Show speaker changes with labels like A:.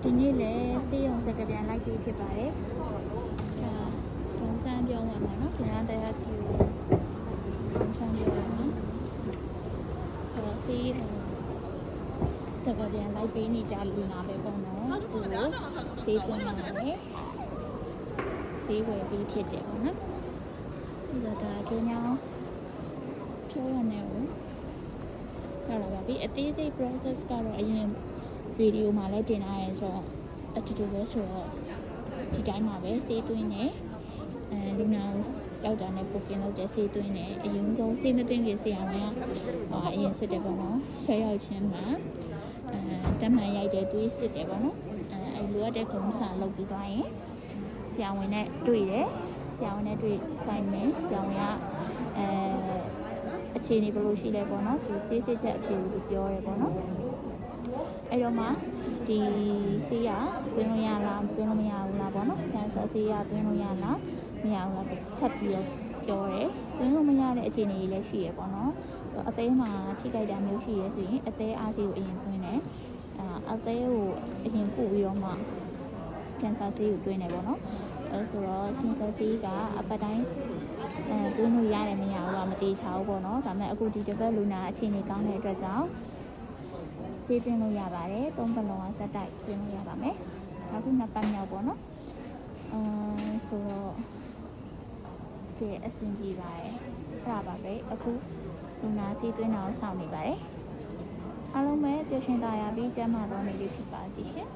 A: ဒီနေ့လည်းစေးရုံစကပြန်လိုက်ပြီးဖြစ်ပါတယ်ဒုံစမ်းပြောင်းပါမှာနော်ပြန်တရားကြည့်ဒုံစမ်းပြောင်းပါမှာစေးစကပြန်လိုက်ပြီးနေကြလူနာပဲပေါ့နော်သူစေးသွင်းပါတယ်စေးဝယ်ပြီးဖြစ်တယ်ပေါ့နော်ဒီတော့ဒါကျင်းအောင်ပြောရနေဦးဟုတ်လားပါပြီအသေးစိတ် process ကတော့အရင်ဗီဒီယိုမှာလည်းတင်ထားရဲဆိုတော့အတူတူပဲဆိုတော့ဒီတိုင်းမှာပဲစေးသွင်းနေလူနာရောက်တာနဲ့ booking လုပ်တဲ့စေးသွင်းနေအရင်ဆုံးစေးမသွင်းခင်ဆရာဝန်ကအရင်စစ်တယ်ပေါ့နော်ရောက်ချင်းမှာတက်မှန်ရိုက်တဲ့သွေးစစ်တယ်ပေါ့နော်အဲလိုအပ်တဲ့ကုန်းစာလုပ်ပြီးသွားရင်ဆရာဝန်နဲ့တွေ့တယ်ဆရာဝန်နဲ့တွေ့ခိုင်းမယ်ဆရာဝန်ကအခြေအနေဘယ်လိုရှိလဲပေါ့နော်သူစေးစစ်ချက်အဖြစ်ကိုသူပြောတယ်ပေါ့နော်အဲ့တော့မှဒီဆေးရသွင်းလို့ရလားသွင်းလို့မရဘူးလားပေါ့နော်ကန်ဆာဆေးရသွင်းလို့ရလားမရဘူးလားထပ်ပြီးတော့ပြောတယ်သွင်းလို့မရတဲ့အခြေအနေတွေလည်းရှိရပေါ့နော်အသေးမှာထိခိုက်တာမျိုးရှိရဆိုရင်အသေးအားဆေးကိုအရင်သွင်းတယ်အသေးကိုအရင်ပို့ပြီးတော့မှကန်ဆာဆေးကိုသွင်းတယ်ပေါ့နော်အဲဆိုတော့ကန်ဆာဆေးကအပတ်တိုင်းသွင်းလို့ရတယ်မရဘူးလားမတိချဘူးပေါ့နော်ဒါပေမဲ့အခုဒီတစ်ပတ်လူနာအခြေအနေကောင်းတဲ့အတွက်ကြောင့်စေးသွင်းလို့ရပါတယ်၃ပတ်လုံးကစက်တိုက်သွင်းလို့ရပါမယ်အခု2ပတ်မြောက်ပေါ့နော်ဆိုတော့ဒီအဆင်ပြေပါတယ်အဲ့ဒါပါပဲအခုလူနာစေးသွင်းတာကိုစောင့်နေပါတယ်အားလုံးပဲပျော်ရွှင်သာယာပြီးကျန်းမာသောနေ့လေးဖြစ်ပါစေရှင်